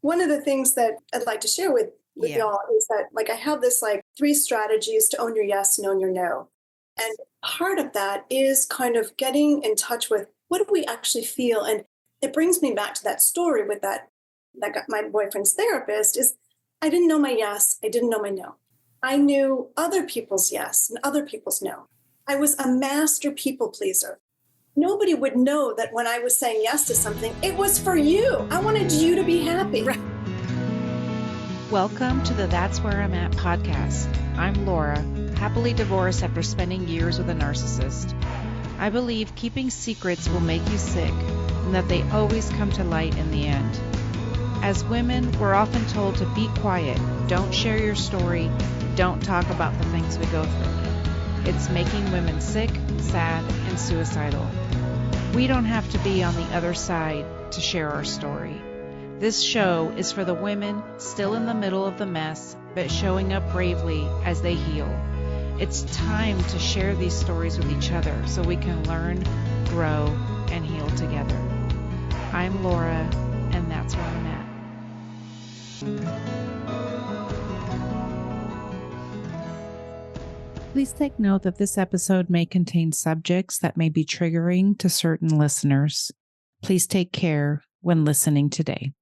one of the things that I'd like to share with Yeah. y'all is that like I have this like 3 strategies to own your yes and own your no. And part of that is kind of getting in touch with what do we actually feel. And it brings me back to that story with that got my boyfriend's therapist is I didn't know my yes, I didn't know my no. I knew other people's yes and other people's no. I was a master people pleaser. Nobody would know that when I was saying yes to something, it was for you. I wanted you to be happy. Welcome to the That's Where I'm At podcast. I'm Laura, happily divorced after spending years with a narcissist. I believe keeping secrets will make you sick and that they always come to light in the end. As women, we're often told to be quiet, don't share your story, don't talk about the things we go through. It's making women sick, sad, and suicidal. We don't have to be on the other side to share our story. This show is for the women still in the middle of the mess, but showing up bravely as they heal. It's time to share these stories with each other so we can learn, grow, and heal together. I'm Laura, and that's where I'm at. Please take note that this episode may contain subjects that may be triggering to certain listeners. Please take care when listening today.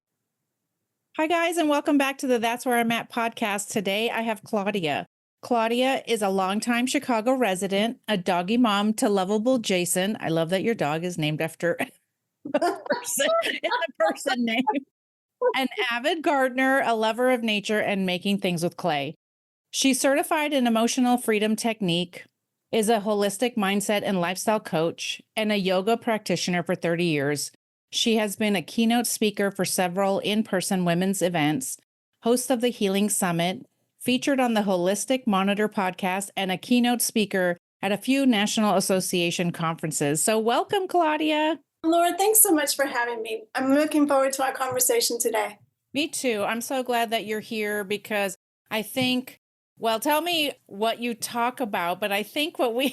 Hi, guys, and welcome back to the That's Where I'm At podcast. Today, I have Claudia. Claudia is a longtime Chicago resident, a doggy mom to lovable Jason. I love that your dog is named after a person. It's a person name. An avid gardener, a lover of nature, and making things with clay. She's certified in emotional freedom technique, is a holistic mindset and lifestyle coach, and a yoga practitioner for 30 years. She has been a keynote speaker for several in-person women's events, host of the Healing Summit, featured on the Holistic Monitor podcast, and a keynote speaker at a few National Association conferences. So welcome, Claudia. Laura, thanks so much for having me. I'm looking forward to our conversation today. Me too. I'm so glad that you're here because I think, well, tell me what you talk about, but I think what we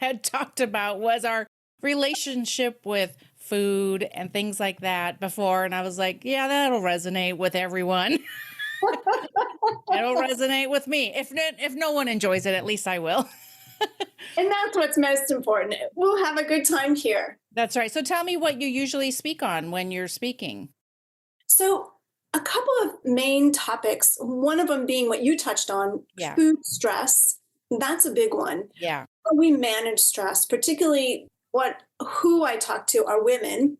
had talked about was our relationship with food and things like that before. And I was like, yeah, that'll resonate with everyone. It'll resonate with me. If no one enjoys it, at least I will. And that's what's most important. We'll have a good time here. That's right. So tell me what you usually speak on when you're speaking. So a couple of main topics, one of them being what you touched on, Yeah. food stress. That's a big one. Yeah. How we manage stress, particularly who I talk to are women.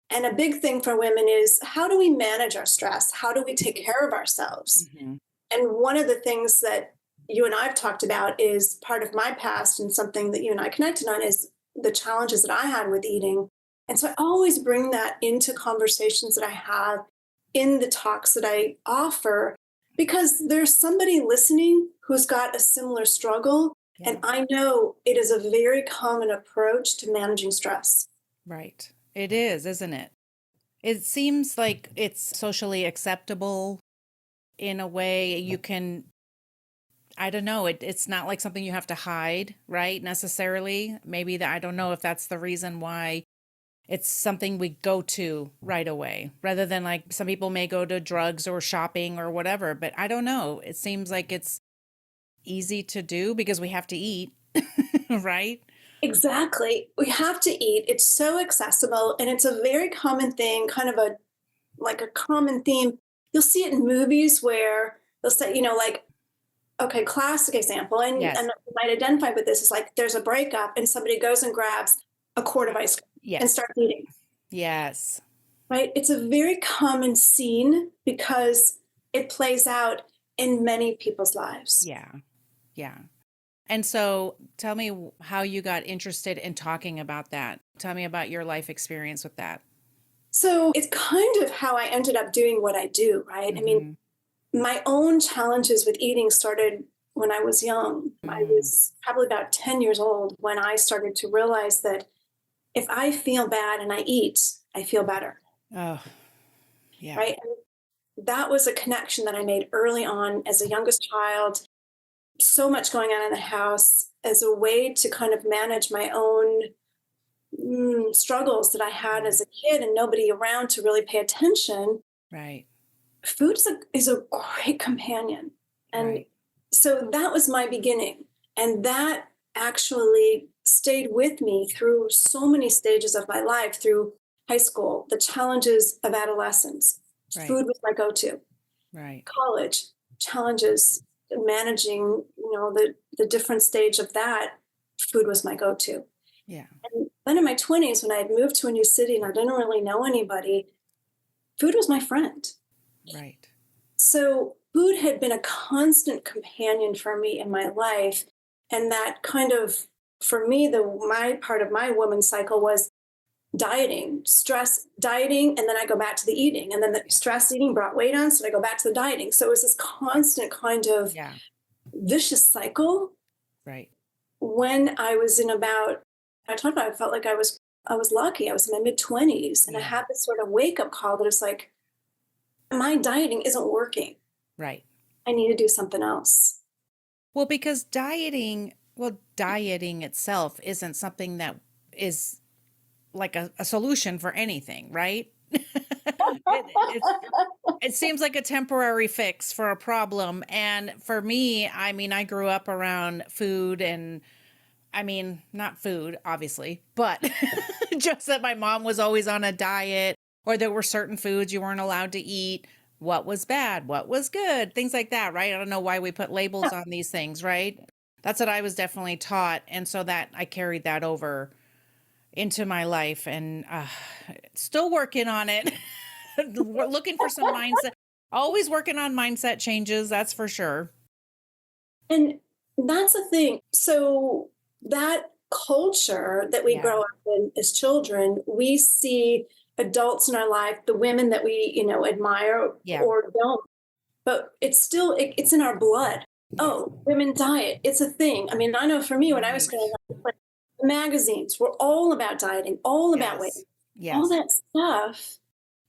And a big thing for women is how do we manage our stress? How do we take care of ourselves? Mm-hmm. And one of the things that you and I've talked about is part of my past and something that you and I connected on is the challenges that I had with eating. And so I always bring that into conversations that I have in the talks that I offer because there's somebody listening who's got a similar struggle. Yeah. And I know it is a very common approach to managing stress. Right. It is, isn't it? It seems like it's socially acceptable in a way you can, I don't know, it's not like something you have to hide, right? Necessarily. Maybe I don't know if that's the reason why it's something we go to right away rather than like some people may go to drugs or shopping or whatever, but I don't know. It seems like it's easy to do because we have to eat, right? Exactly. We have to eat. It's so accessible and it's a very common thing, kind of a common theme. You'll see it in movies where they'll say, okay, classic example, and, Yes. and you might identify with this is like there's a breakup and somebody goes and grabs a quart of ice cream Yes. and starts eating. Yes. Right? It's a very common scene because it plays out in many people's lives. Yeah. Yeah. And so tell me how you got interested in talking about that. Tell me about your life experience with that. So it's kind of how I ended up doing what I do, right? Mm-hmm. I mean, my own challenges with eating started when I was young. I was probably about 10 years old when I started to realize that if I feel bad and I eat, I feel better. Oh, yeah. Right? And that was a connection that I made early on as a youngest child. So much going on in the house as a way to kind of manage my own struggles that I had as a kid and nobody around to really pay attention. Right. food is a great companion. And Right. so that was my beginning. And that actually stayed with me through so many stages of my life, through high school, the challenges of adolescence. Right. Food was my go to. Right. College, challenges, managing, the different stage of that, food was my go to. Yeah. And then in my 20s, when I had moved to a new city and I didn't really know anybody, food was my friend. Right. So food had been a constant companion for me in my life. And that kind of, for me, my part of my woman's cycle was dieting, stress dieting, and then I go back to the eating. And then the Yeah. stress eating brought weight on, so I go back to the dieting. So it was this constant kind of Yeah. vicious cycle. Right. When I was in about, I talked about, I felt like I was lucky. I was in my mid-20s and I Yeah. had this sort of wake up call that it's like, my dieting isn't working. Right. I need to do something else. Well, because dieting itself isn't something that is like a solution for anything, right? It's it seems like a temporary fix for a problem. And for me, I mean, I grew up around food and I mean, not food, obviously, but just that my mom was always on a diet or there were certain foods you weren't allowed to eat. What was bad? What was good? Things like that, right? I don't know why we put labels on these things, right? That's what I was definitely taught. And so that I carried that over into my life and still working on it. We're looking for some mindset, always working on mindset changes. That's for sure. And that's the thing. So that culture that we Yeah. grow up in as children, we see adults in our life, the women that we, admire Yeah. or don't, but it's still it's in our blood. Yeah. Oh, women diet, it's a thing. I mean, I know for me when I was Right. growing up, like, the magazines were all about dieting, all about weight, Yes. all Yes. that stuff.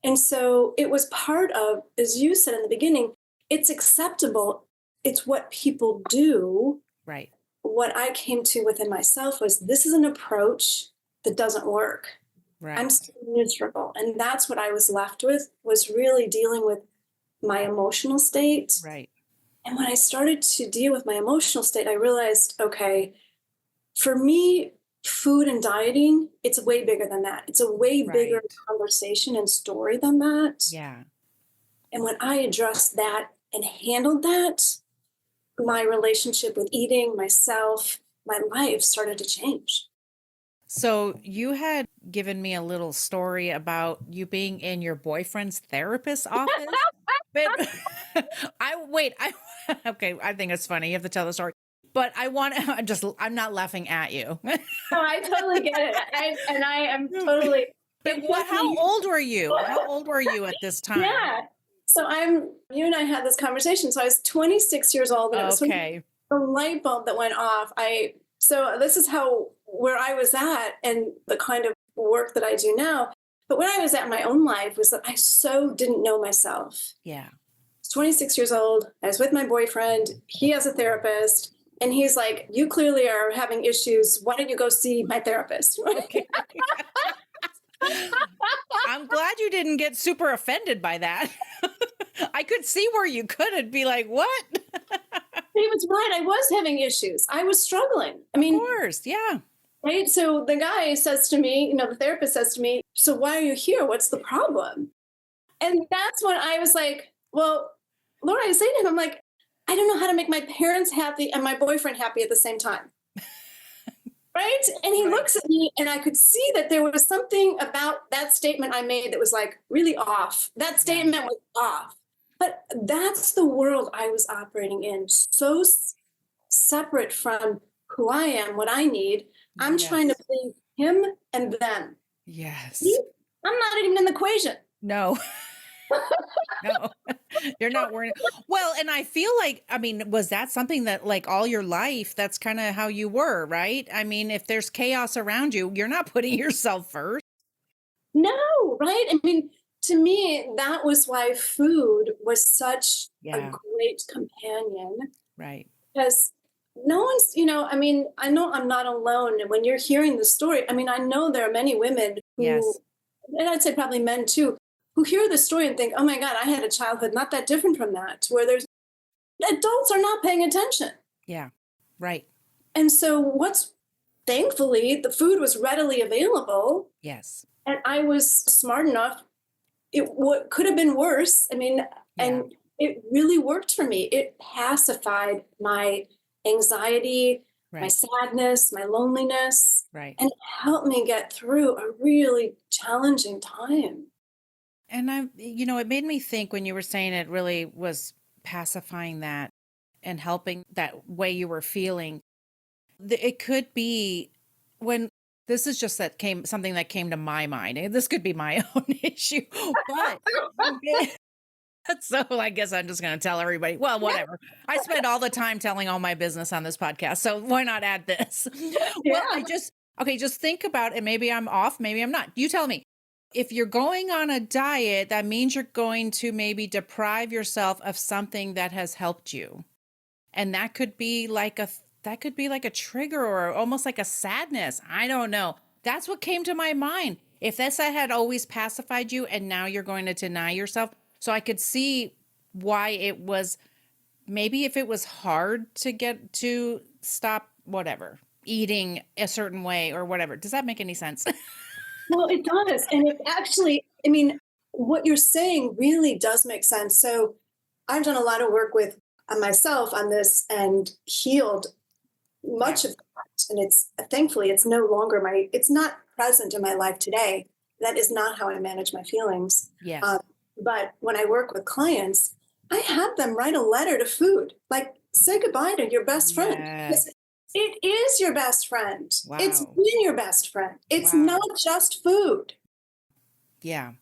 And so it was part of, as you said in the beginning, it's acceptable. It's what people do. Right. What I came to within myself was this is an approach that doesn't work. I'm Right. still miserable. And that's what I was left with, was really dealing with my emotional state. Right. And when I started to deal with my emotional state, I realized, okay, for me, food and dieting, it's way bigger than that. It's a way bigger Right. conversation and story than that. Yeah. And when I addressed that and handled that, my relationship with eating, myself, my life started to change. So you had given me a little story about you being in your boyfriend's therapist's office. But I okay, I think it's funny. You have to tell the story. But I'm not laughing at you. Oh, I totally get it. I am totally, But it took how me, old were you? How old were you at this time? yeah. So you and I had this conversation. So I was 26 years old and it was when Okay. the light bulb that went off. So this is where I was at and the kind of work that I do now. But when I was at my own life was that I so didn't know myself. Yeah. 26 years old. I was with my boyfriend. He has a therapist. And he's like, you clearly are having issues. Why don't you go see my therapist? Okay. I'm glad you didn't get super offended by that. I could see where you could and be like, what? He was right. I was having issues. I was struggling. I Of mean, course. Yeah. right. So the guy says to me, the therapist says to me, so why are you here? What's the problem? And that's when I was like, well, Laura, I say to him, I'm like, I don't know how to make my parents happy and my boyfriend happy at the same time. Right. And he Right. looks at me and I could see that there was something about that statement I made that was like really off. That statement was off. But that's the world I was operating in, so separate from who I am, what I need. I'm trying to Yes. please him and them. Yes. See? I'm not even in the equation. No. No. You're not worrying. Well, and I feel like, I mean, was that something that like all your life, that's kind of how you were, right? I mean, if there's chaos around you, you're not putting yourself first. No, right? I mean, to me, that was why food was such a Yeah. great companion Right. because no one's, I mean, I know I'm not alone. And when you're hearing the story, I mean, I know there are many women who, Yes. and I'd say probably men too, who hear this story and think, oh my God, I had a childhood not that different from that, where there's adults are not paying attention. Yeah. Right. And so thankfully, the food was readily available. Yes. And I was smart enough. What could have been worse. I mean, Yeah. and it really worked for me. It pacified my anxiety, my Right. sadness, my loneliness, Right. and it helped me get through a really challenging time. And it made me think when you were saying it really was pacifying that and helping that way you were feeling. It could be when this is just something that came to my mind. And this could be my own issue, but so I guess I'm just going to tell everybody. Well, whatever. I spend all the time telling all my business on this podcast, so why not add this? Well, Yeah. just think about it. Maybe I'm off, maybe I'm not. You tell me. If you're going on a diet, that means you're going to maybe deprive yourself of something that has helped you. And that could be like a trigger or almost like a sadness. I don't know. That's what came to my mind. If this had always pacified you and now you're going to deny yourself. So I could see why it was, maybe if it was hard to get to stop whatever, eating a certain way or whatever. Does that make any sense? Well, it does. And it actually, I mean, what you're saying really does make sense. So I've done a lot of work with myself on this and healed much Yeah. of that. And it's thankfully, it's no longer it's not present in my life today. That is not how I manage my feelings. Yes. Um, but when I work with clients, I have them write a letter to food, like say goodbye to your best friend. Yes. It is your best friend. It's Wow. been your best friend. It's Wow. not just food. Yeah.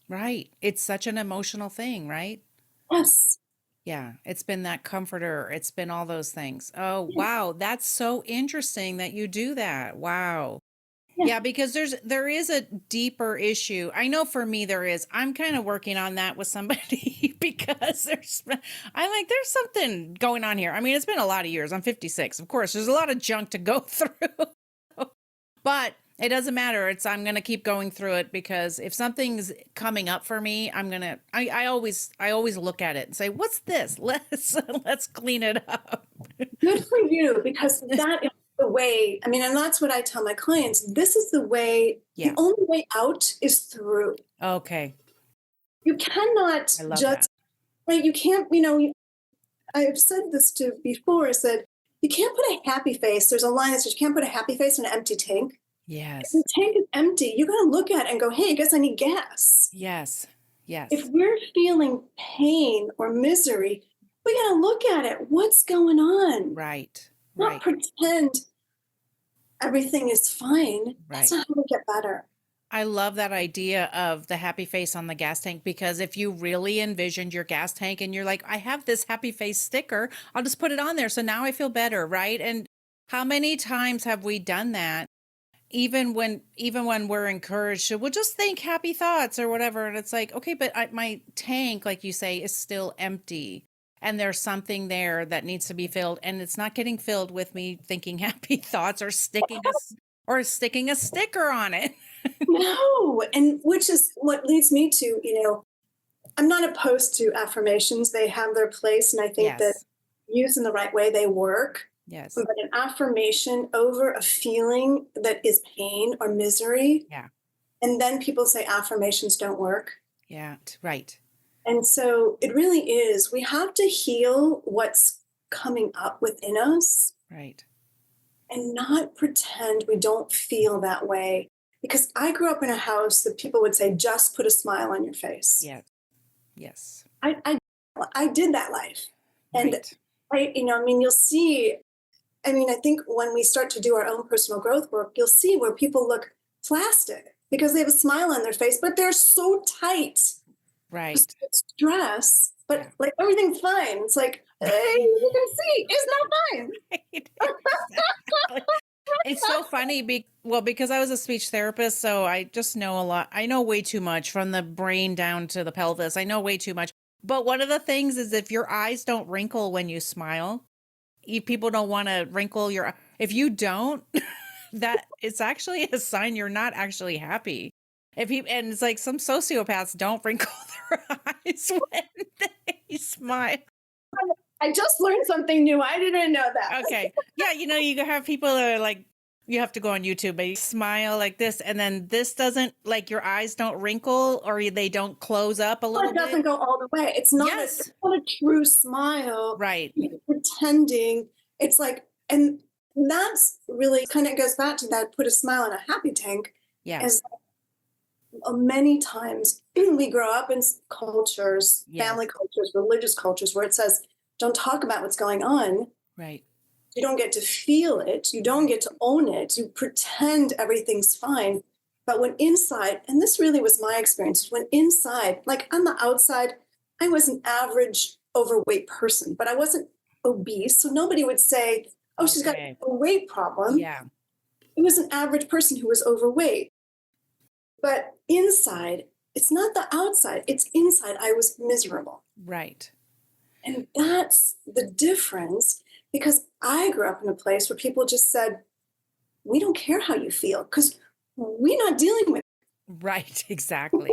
Right. It's such an emotional thing, right? Yes. Yeah, it's been that comforter. It's been all those things. Oh, wow. That's so interesting that you do that. Wow. Yeah. Yeah, because there is a deeper issue. I know for me there is. I'm kind of working on that with somebody because there's something going on here. I mean, it's been a lot of years. I'm 56. Of course, there's a lot of junk to go through. But it doesn't matter. I'm going to keep going through it because if something's coming up for me, I always look at it and say, what's this? Let's clean it up. Good for you, because that is the way. I mean, and that's what I tell my clients. This is the way, Yeah. the only way out is through. Okay. You cannot I love that. just, right? You can't, I've said this to before. I said, you can't put a happy face. There's a line that says you can't put a happy face in an empty tank. If Yes. the tank is empty, you got to look at it and go, hey, I guess I need gas. Yes. Yes. If we're feeling pain or misery, we got to look at it. What's going on? Right. Not Right. pretend everything is fine. That's Right. not how we get better. I love that idea of the happy face on the gas tank because if you really envisioned your gas tank and you're like, I have this happy face sticker, I'll just put it on there. So now I feel better, right? And how many times have we done that? Even when we're encouraged to, we'll just think happy thoughts or whatever. And it's like, okay, but my tank, like you say, is still empty. And there's something there that needs to be filled. And it's not getting filled with me thinking happy thoughts or sticking a sticker on it. No. And which is what leads me to, I'm not opposed to affirmations. They have their place. And I think that Yes. used in the right way, they work. Yes. But an affirmation over a feeling that is pain or misery, Yeah. and then people say affirmations don't work. Yeah. Right. And so it really is. We have to heal what's coming up within us Right. and not pretend we don't feel that way. Because I grew up in a house that people would say, just put a smile on your face. Yeah. Yes. I did that life. And Right. you'll see, I think when we start to do our own personal growth work, you'll see where people look plastic because they have a smile on their face, but they're so tight. Right. It's stress, but Yeah. like everything's fine. It's like, hey, you can see, it's not fine. Exactly. It's so funny because I was a speech therapist, so I just know a lot. I know way too much from the brain down to the pelvis. I know way too much. But one of the things is if your eyes don't wrinkle when you smile, people don't want to wrinkle if you don't, that it's actually a sign you're not actually happy. And it's like some sociopaths don't wrinkle their eyes when they smile. I just learned something new. I didn't know that. Okay. Yeah, you have people that are like, you have to go on YouTube, but you smile like this, and then this doesn't, like, your eyes don't wrinkle or they don't close up a Well, little it doesn't bit. go all the way. It's Yes. not a true smile. Right. You're pretending. It's like, and that's really kind of goes back to that put a smile in a happy tank. Yeah. As many times we grow up in cultures, Yes. family cultures, religious cultures, where it says, don't talk about what's going on. Right. You don't get to feel it. You don't get to own it. You pretend everything's fine. But when inside, and this really was my experience, when inside, like on the outside, I was an average overweight person, but I wasn't obese. So nobody would say, oh, she's got Okay. a weight problem. Yeah. It was an average person who was overweight. But inside, it's not the outside, it's inside. I was miserable. Right. And that's the difference, because I grew up in a place where people just said, we don't care how you feel because we're not dealing with Right. Exactly.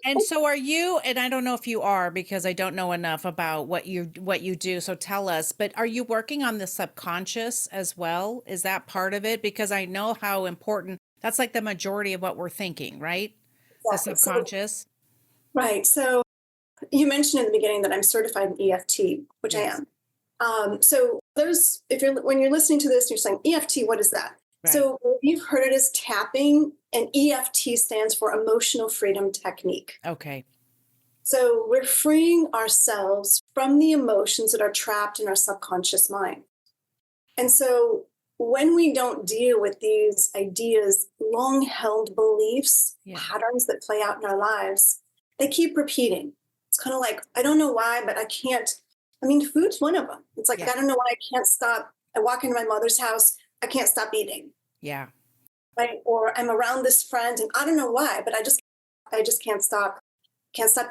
And so are you, and I don't know if you are because I don't know enough about what you do. So tell us, but are you working on the subconscious as well? Is that part of it? Because I know how important that's, like, the majority of what we're thinking, right? The that. subconscious. Right. So you mentioned in the beginning that I'm certified in EFT, which Yes. I am. So those, when you're listening to this, you're saying EFT, what is that? Right. So you've heard it as tapping, and EFT stands for Emotional Freedom Technique. Okay. So we're freeing ourselves from the emotions that are trapped in our subconscious mind. And so when we don't deal with these ideas, long held beliefs, patterns that play out in our lives, they keep repeating. It's kind of like, I don't know why, but I can't. I mean, food's one of them. It's like, I don't know why I can't stop. I walk into my mother's house, I can't stop eating. Yeah. Right? Or I'm around this friend and I don't know why, but I just can't stop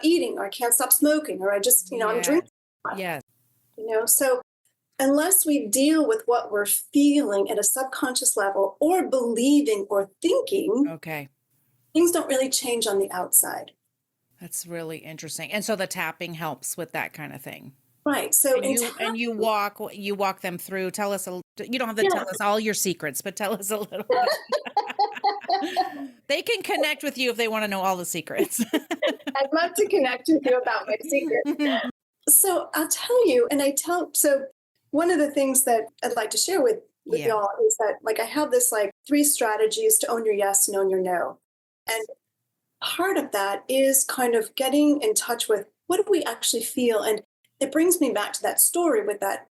eating, or I can't stop smoking, or I just, I'm drinking. Yes. So unless we deal with what we're feeling at a subconscious level or believing or thinking, Okay. things don't really change on the outside. That's really interesting. And so the tapping helps with that kind of thing. Right. So and you walk them through. Tell us you don't have to tell us all your secrets, but tell us a little bit. They can connect with you if they want to know all the secrets. I'd love to connect with you about my secrets. So I'll tell you, so one of the things that I'd like to share with y'all is that, like, I have this, like, 3 strategies to own your yes and own your no. And part of that is kind of getting in touch with what do we actually feel. And it brings me back to that story with that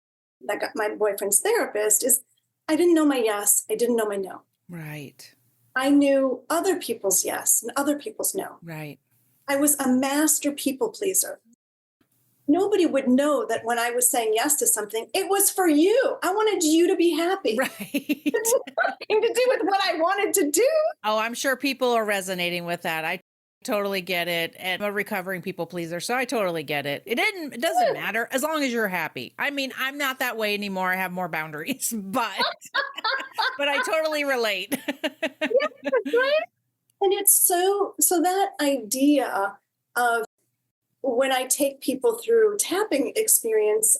got my boyfriend's therapist, is I didn't know my yes, I didn't know my no. Right. I knew other people's yes and other people's no. Right. I was a master people pleaser. Nobody would know that when I was saying yes to something, it was for you. I wanted you to be happy. Right. It's nothing to do with what I wanted to do. Oh, I'm sure people are resonating with that. I totally get it. And I'm a recovering people pleaser, so I totally get it. It doesn't matter as long as you're happy. I mean, I'm not that way anymore. I have more boundaries, but I totally relate. Yeah, right. And it's so that idea of when I take people through tapping experience,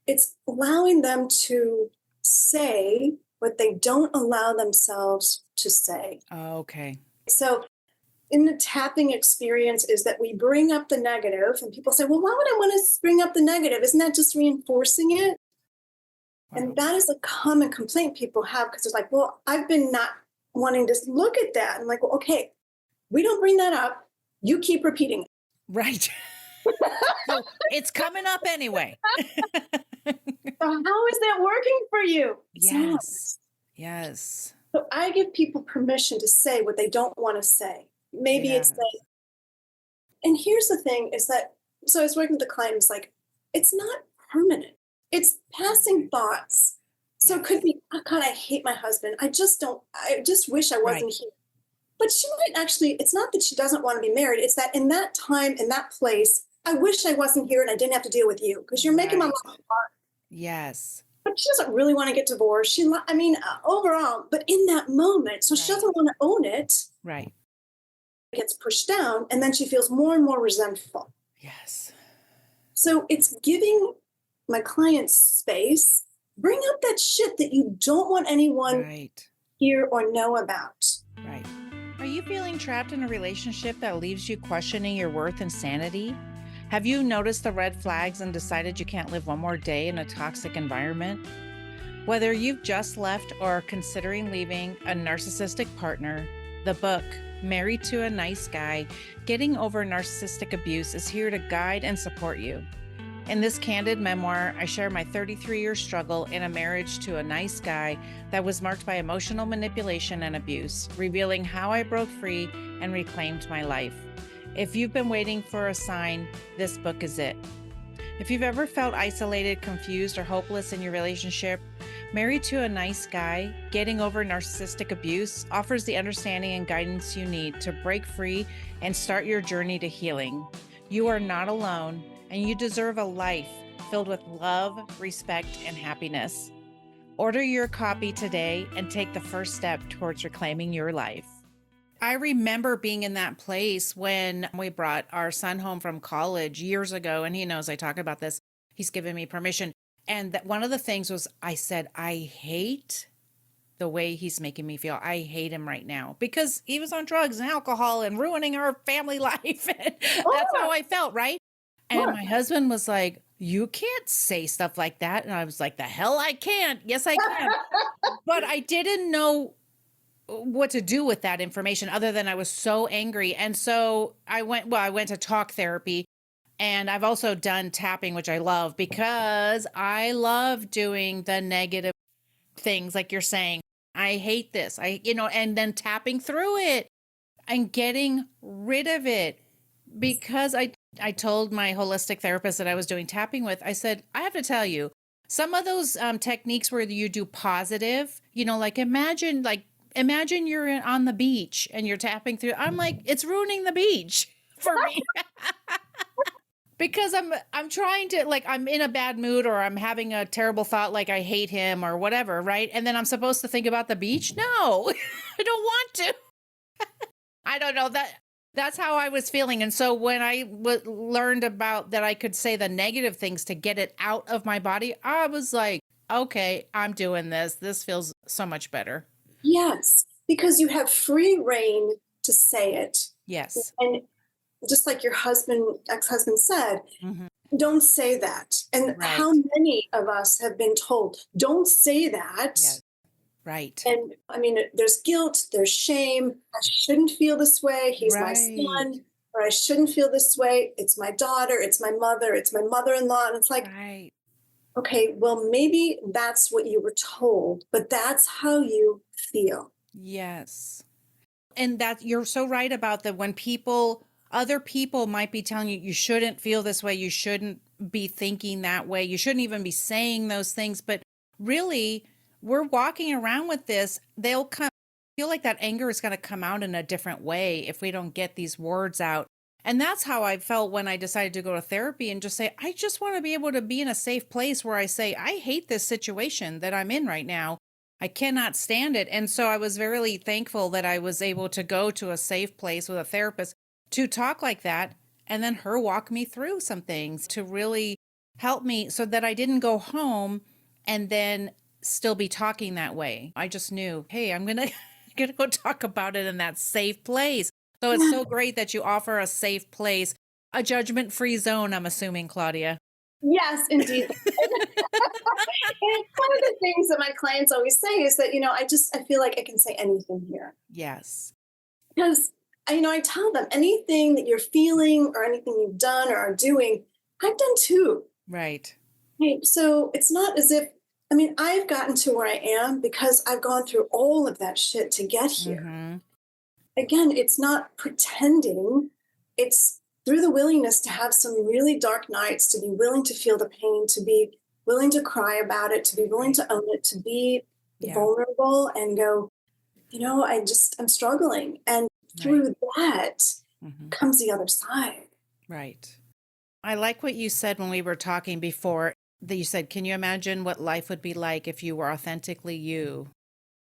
it's allowing them to say what they don't allow themselves to say. Okay. So in the tapping experience is that we bring up the negative, and people say, well, why would I want to bring up the negative? Isn't that just reinforcing it? Wow. And that is a common complaint people have, because it's like, well, I've been not wanting to look at that. I'm like, well, okay, we don't bring that up. You keep repeating it. Right. So it's coming up anyway. So how is that working for you? Yes. Yes. So I give people permission to say what they don't want to say. Maybe it's like, and here's the thing is that, so I was working with a client who's like, it's not permanent. It's passing thoughts. So it could be, oh God, I hate my husband. I just wish I wasn't here. But she might actually, it's not that she doesn't want to be married. It's that in that time, in that place, I wish I wasn't here and I didn't have to deal with you because you're making my life hard. Yes. But she doesn't really want to get divorced. Overall, but in that moment, so she doesn't want to own it. Right. gets pushed down, and then she feels more and more resentful. Yes. So it's giving my clients space, bring up that shit that you don't want anyone Right. hear or know about. Right. Are you feeling trapped in a relationship that leaves you questioning your worth and sanity? Have you noticed the red flags and decided you can't live one more day in a toxic environment? Whether you've just left or are considering leaving a narcissistic partner, the book, Married to a Nice Guy, Getting Over Narcissistic Abuse is here to guide and support you. In this candid memoir, I share my 33-year struggle in a marriage to a nice guy that was marked by emotional manipulation and abuse, revealing how I broke free and reclaimed my life. If you've been waiting for a sign, this book is it. If you've ever felt isolated, confused, or hopeless in your relationship, Married to a Nice Guy, Getting Over Narcissistic Abuse offers the understanding and guidance you need to break free and start your journey to healing. You are not alone, and you deserve a life filled with love, respect, and happiness. Order your copy today and take the first step towards reclaiming your life. I remember being in that place when we brought our son home from college years ago, and he knows I talk about this. He's given me permission. And that one of the things was I said, I hate the way he's making me feel. I hate him right now because he was on drugs and alcohol and ruining our family life. And that's how I felt, right? And my husband was like, you can't say stuff like that. And I was like, the hell I can't. Yes, I can. But I didn't know what to do with that information other than I was so angry. And so I went to talk therapy, and I've also done tapping, which I love because I love doing the negative things like you're saying. I hate this. And then tapping through it and getting rid of it because I told my holistic therapist that I was doing tapping with, I said, I have to tell you, some of those techniques where you do positive, like imagine you're on the beach and you're tapping through. I'm like, it's ruining the beach for me. Because I'm trying to, like, I'm in a bad mood or I'm having a terrible thought like I hate him or whatever, right? And then I'm supposed to think about the beach? No, I don't want to. I don't know, that's how I was feeling. And so when I learned about that I could say the negative things to get it out of my body, I was like, okay, I'm doing this. This feels so much better. Yes, because you have free reign to say it. Yes. And just like your ex-husband said, don't say that. And Right. how many of us have been told, don't say that? Yes. Right. And I mean, there's guilt, there's shame. I shouldn't feel this way. He's my son. Or I shouldn't feel this way. It's my daughter. It's my mother. It's my mother-in-law. And it's like, Right. okay, well, maybe that's what you were told, but that's how you feel. Yes. And that you're so right about that when other people might be telling you, you shouldn't feel this way. You shouldn't be thinking that way. You shouldn't even be saying those things. But really, we're walking around with this. They'll feel like that anger is going to come out in a different way if we don't get these words out. And that's how I felt when I decided to go to therapy and just say, I just want to be able to be in a safe place where I say, I hate this situation that I'm in right now. I cannot stand it. And so I was very thankful that I was able to go to a safe place with a therapist to talk like that. And then her walk me through some things to really help me so that I didn't go home and then still be talking that way. I just knew, hey, I'm going to go talk about it in that safe place. So it's so great that you offer a safe place, a judgment-free zone, I'm assuming, Claudia. Yes, indeed. And one of the things that my clients always say is that, I feel like I can say anything here. Yes. Because, I tell them anything that you're feeling or anything you've done or are doing, I've done too. Right. Right. So it's not as if, I've gotten to where I am because I've gone through all of that shit to get here. Mm-hmm. Again, it's not pretending. It's through the willingness to have some really dark nights, to be willing to feel the pain, to be willing to cry about it, to be willing to own it, to be vulnerable and go, I'm struggling. And through that comes the other side. Right. I like what you said when we were talking before that you said, can you imagine what life would be like if you were authentically you?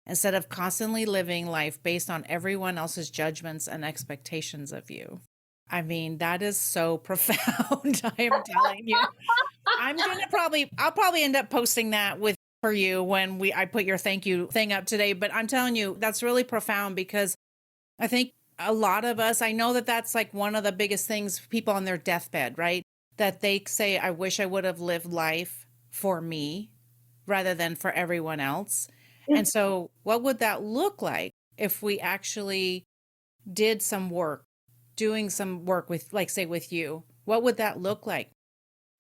instead of constantly living life based on everyone else's judgments and expectations of you. I mean, that is so profound. I am telling you. I'll probably end up posting that for you when I put your thank you thing up today, but I'm telling you, that's really profound because I think a lot of us, I know that that's like one of the biggest things people on their deathbed, right? That they say, I wish I would have lived life for me rather than for everyone else. Yeah. And so, what would that look like if we actually did some work, doing some work with, like, say, with you? What would that look like?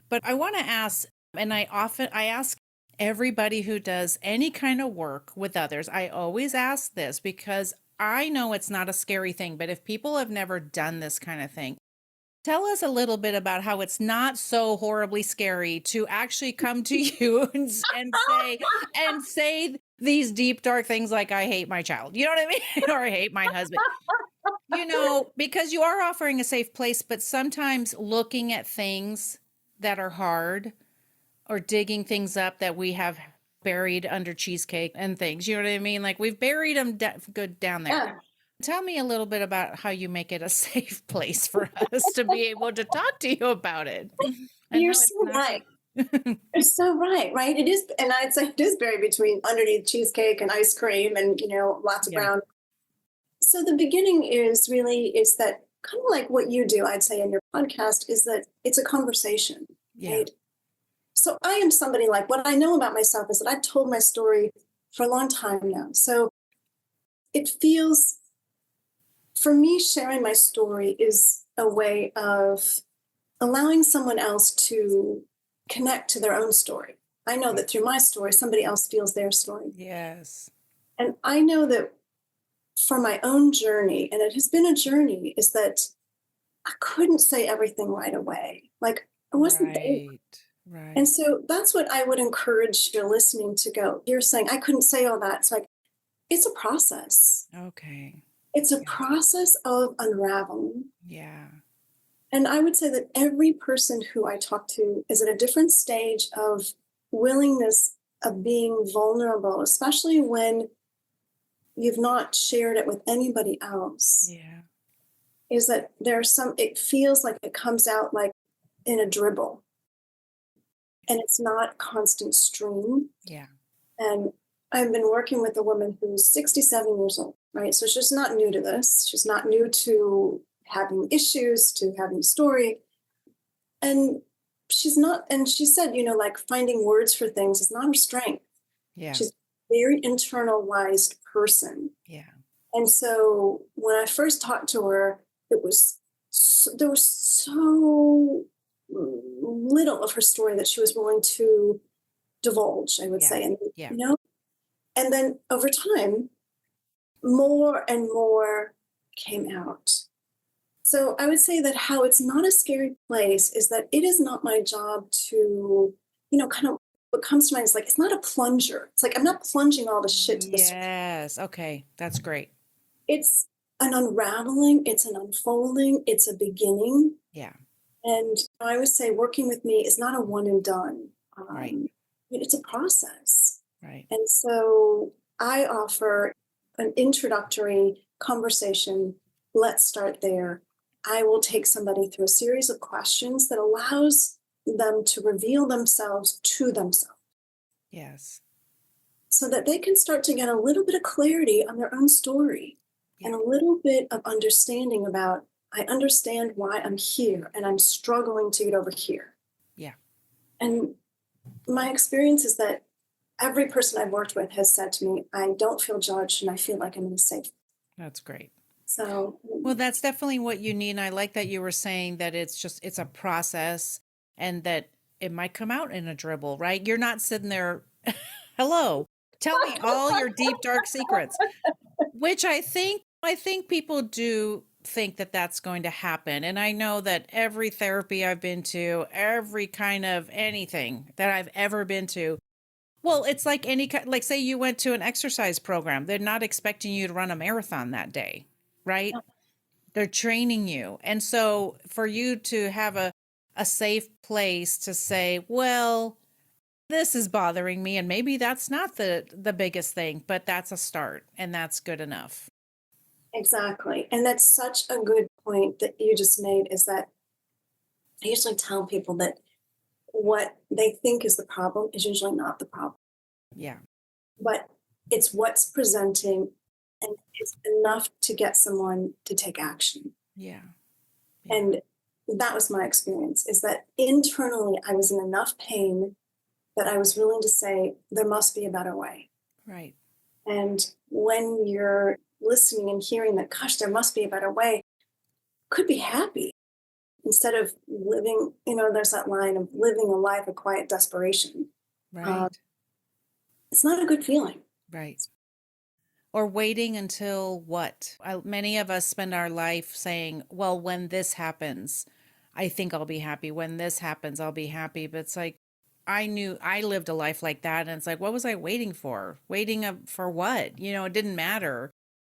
But I want to ask, and I ask everybody who does any kind of work with others, I always ask this because I know it's not a scary thing, but if people have never done this kind of thing, tell us a little bit about how it's not so horribly scary to actually come to you and say these deep, dark things like, I hate my child, you know what I mean? Or I hate my husband, because you are offering a safe place, but sometimes looking at things that are hard or digging things up that we have buried under cheesecake and things, you know what I mean? Like we've buried them good down there. Yeah. Tell me a little bit about how you make it a safe place for us to be able to talk to you about it. And You're how it's so not right. You're so right, right? It is, and I'd say it is buried between underneath cheesecake and ice cream and, lots of yeah. brown. So the beginning is that kind of like what you do, I'd say in your podcast, is that it's a conversation, Yeah. right? So I am somebody like what I know about myself is that I've told my story for a long time now. So it feels, for me, sharing my story is a way of allowing someone else to connect to their own story. I know that through my story, somebody else feels their story. Yes. And I know that for my own journey, and it has been a journey, is that I couldn't say everything right away. Like I wasn't there. Right. Right. And so that's what I would encourage your listening to go. You're saying, I couldn't say all that. It's like, it's a process. Okay. It's a Yeah. process of unraveling. Yeah. And I would say that every person who I talk to is at a different stage of willingness of being vulnerable, especially when you've not shared it with anybody else. Yeah. Is that it feels like it comes out like in a dribble and it's not a constant stream. Yeah. And I've been working with a woman who's 67 years old, right? So she's not new to this. She's not new to having issues, to having a story. And she said, like finding words for things is not her strength. Yeah. She's a very internalized person. Yeah. And so when I first talked to her, there was so little of her story that she was willing to divulge, I would Yeah. say. And, Yeah. and then over time, more and more came out. So I would say that how it's not a scary place is that it is not my job to, kind of what comes to mind is like, it's not a plunger. It's like, I'm not plunging all the shit to the surface. Yes. Okay. That's great. It's an unraveling, it's an unfolding, it's a beginning. Yeah. And I would say working with me is not a one and done. Right. It's a process. Right. And so I offer an introductory conversation. Let's start there. I will take somebody through a series of questions that allows them to reveal themselves to themselves. Yes. So that they can start to get a little bit of clarity on their own story. Yeah. And a little bit of understanding about, I understand why I'm here and I'm struggling to get over here. Yeah. And my experience is that every person I've worked with has said to me, I don't feel judged and I feel like I'm in a safe. That's great. So, well, that's definitely what you need. And I like that you were saying that it's a process and that it might come out in a dribble, right? You're not sitting there, hello, tell me all your deep, dark secrets, which I think people do think that that's going to happen. And I know that every therapy I've been to, every kind of anything that I've ever been to, well, it's like like say you went to an exercise program, they're not expecting you to run a marathon that day, right? They're training you. And so for you to have a safe place to say, well, this is bothering me, and maybe that's not the biggest thing, but that's a start, and that's good enough. Exactly. And that's such a good point that you just made is that I usually tell people that what they think is the problem is usually not the problem, Yeah. but it's what's presenting and it's enough to get someone to take action. Yeah. Yeah. And that was my experience is that internally I was in enough pain that I was willing to say, there must be a better way. Right. And when you're listening and hearing that, gosh, there must be a better way, could be happy instead of living, there's that line of living a life of quiet desperation. Uh, Right. it's not a good feeling. Right. Or waiting until what? Many of us spend our life saying, well, when this happens, I think I'll be happy. When this happens, I'll be happy. But it's like, I knew I lived a life like that. And it's like, what was I waiting for? Waiting for what? It didn't matter.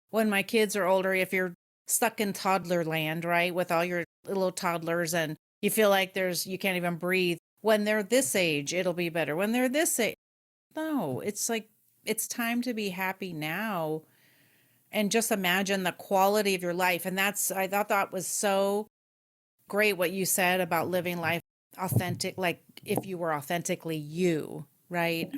When my kids are older, if you're stuck in toddler land, right, with all your little toddlers and you feel like you can't even breathe. When they're this age, it'll be better. When they're this age, no, it's like, it's time to be happy now and just imagine the quality of your life. And I thought that was so great what you said about living life authentic, like if you were authentically you, right?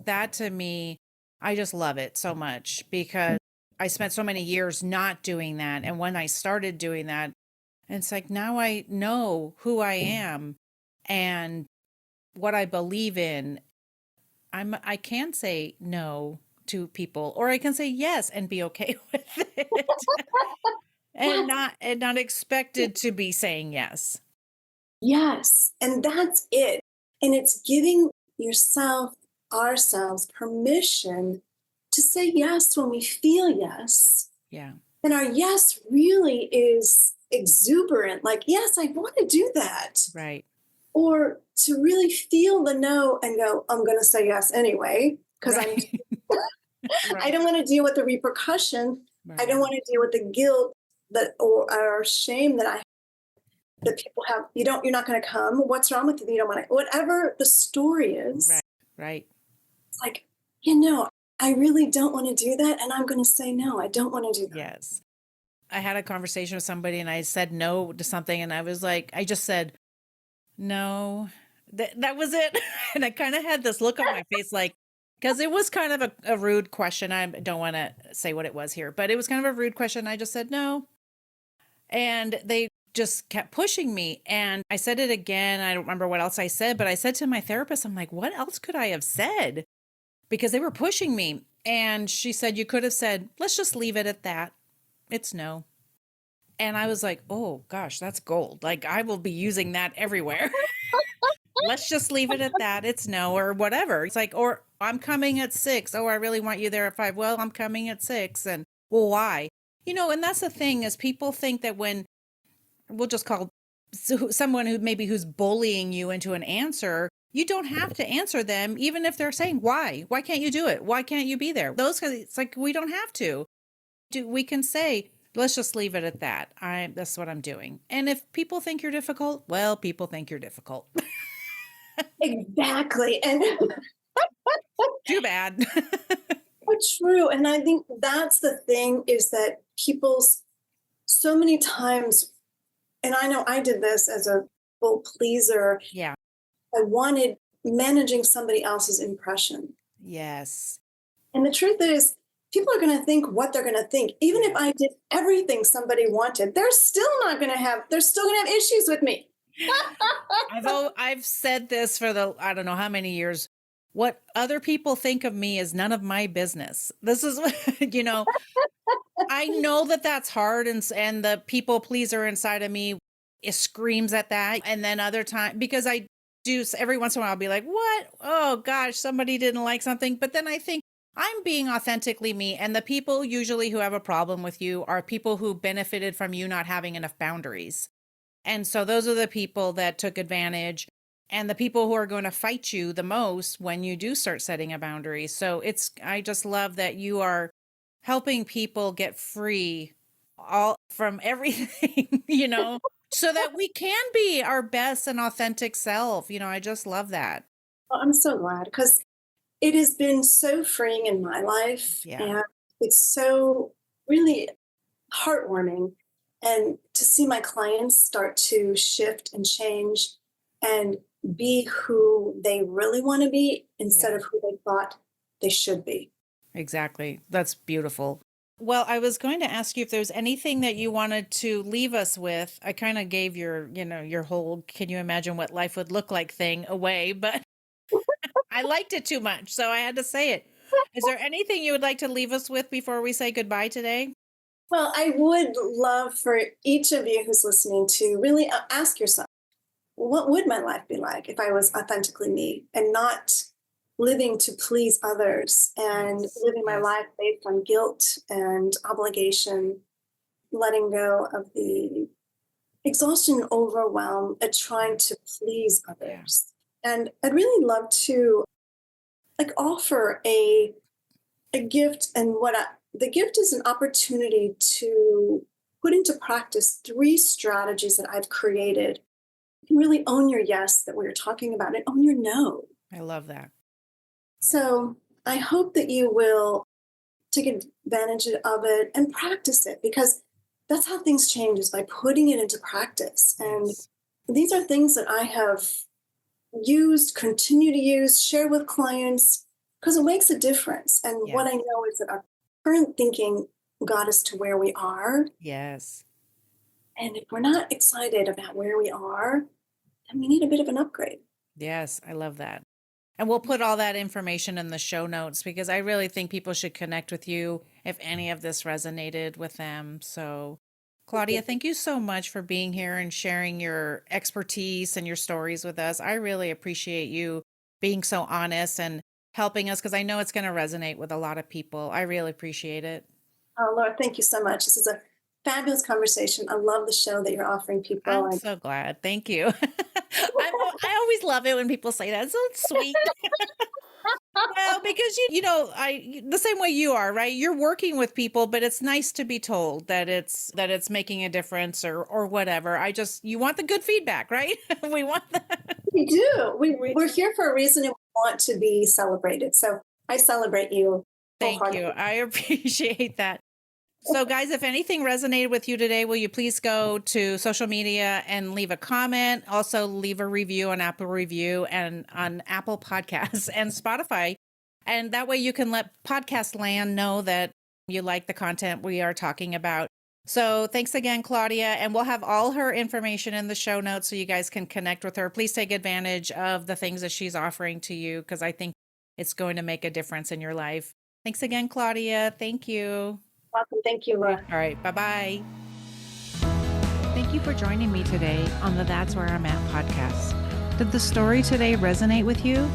That to me, I just love it so much because I spent so many years not doing that. And when I started doing that, and it's like now I know who I am and what I believe in. I can say no to people or I can say yes and be okay with it and That's not expected to be saying yes. Yes. And that's it. And it's giving yourself, ourselves, permission to say yes when we feel yes. Yeah. And our yes really is exuberant, like, yes, I want to do that. Right. Or to really feel the no and go, I'm going to say yes anyway, because Right. I Right. don't want to deal with the repercussion. I don't Right. want to deal with the guilt or shame that people have. You're not going to come. What's wrong with you? You don't want to, whatever the story is. Right. Right. It's like, I really don't want to do that. And I'm going to say, no, I don't want to do that. Yes. I had a conversation with somebody and I said no to something and I was like, I just said no. That was it. And I kind of had this look on my face like, because it was kind of a rude question. I don't want to say what it was here, but it was kind of a rude question. I just said no. And they just kept pushing me. And I said it again. I don't remember what else I said, but I said to my therapist, I'm like, what else could I have said? Because they were pushing me. And she said, you could have said, let's just leave it at that. It's no. And I was like, oh gosh, that's gold. Like I will be using that everywhere. Let's just leave it at that. It's no or whatever. It's like, or I'm coming at 6. Oh, I really want you there at 5. Well, I'm coming at 6. And well, why? And that's the thing is people think that when we'll just call someone who's bullying you into an answer, you don't have to answer them, even if they're saying, why can't you do it? Why can't you be there? It's like, we don't have to we can say, let's just leave it at that. That's what I'm doing. And if people think you're difficult, well, people think you're difficult. Exactly. And Too bad. true. And I think that's the thing is that people's so many times, and I know I did this as a full pleaser, Yeah. I wanted managing somebody else's impression. Yes. And the truth is, people are going to think what they're going to think. Even if I did everything somebody wanted, they're still going to have issues with me. I've said this for I don't know how many years. What other people think of me is none of my business. This is, I know that that's hard and the people pleaser inside of me screams at that. And then other time, because I do every once in a while, I'll be like, what? Oh gosh, somebody didn't like something. But then I think I'm being authentically me. And the people usually who have a problem with you are people who benefited from you not having enough boundaries. And so those are the people that took advantage and the people who are going to fight you the most when you do start setting a boundary. So I just love that you are helping people get free all from everything, so that we can be our best and authentic self. I just love that. Well, I'm so glad because it has been so freeing in my life, Yeah, and it's so really heartwarming. And to see my clients start to shift and change and be who they really want to be instead yeah, of who they thought they should be. exactly. That's beautiful. Well, I was going to ask you if there's anything that you wanted to leave us with. I kind of gave your whole can you imagine what life would look like thing away, but I liked it too much, so I had to say it. Is there anything you would like to leave us with before we say goodbye today? Well, I would love for each of you who's listening to really ask yourself, what would my life be like if I was authentically me and not living to please others and Yes. living my Yes. life based on guilt and obligation, letting go of the exhaustion and overwhelm at trying to please Yeah. others. And I'd really love to offer a gift, and the gift is an opportunity to put into practice three strategies that I've created. You can really own your yes that we were talking about and own your no. I love that. So I hope that you will take advantage of it and practice it, because that's how things change, is by putting it into practice. And Yes. these are things that I have used, continue to use, share with clients, because it makes a difference. And what I Yes. know is that our current thinking got us to where we are. Yes. And if we're not excited about where we are, then we need a bit of an upgrade. Yes. I love that. And we'll put all that information in the show notes because I really think people should connect with you if any of this resonated with them. So, Claudia, thank you so much for being here and sharing your expertise and your stories with us. I really appreciate you being so honest and helping us because I know it's going to resonate with a lot of people. I really appreciate it. Oh, Laura, thank you so much. This is a fabulous conversation. I love the show that you're offering people. I'm so glad. Thank you. I always love it when people say that. It's so sweet. Well, because I the same way you are, right? You're working with people, but it's nice to be told that it's making a difference or whatever. You want the good feedback, right? We want that. We do. We, We're here for a reason and we want to be celebrated. So I celebrate you thank you. wholeheartedly. I appreciate that. So, guys, if anything resonated with you today, will you please go to social media and leave a comment? Also, leave a review on Apple Review and on Apple Podcasts and Spotify. And that way you can let Podcast Land know that you like the content we are talking about. So, thanks again, Claudia. And we'll have all her information in the show notes so you guys can connect with her. Please take advantage of the things that she's offering to you because I think it's going to make a difference in your life. Thanks again, Claudia. Thank you. Welcome. Thank you, Laura. All right. Bye-bye. Thank you for joining me today on the That's Where I'm At podcast. Did the story today resonate with you?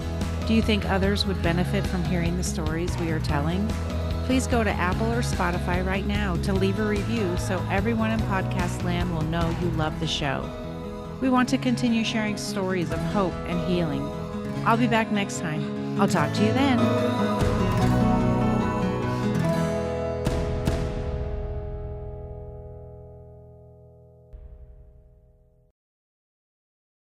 Do you think others would benefit from hearing the stories we are telling? Please go to Apple or Spotify right now to leave a review so everyone in podcast land will know you love the show. We want to continue sharing stories of hope and healing. I'll be back next time. I'll talk to you then.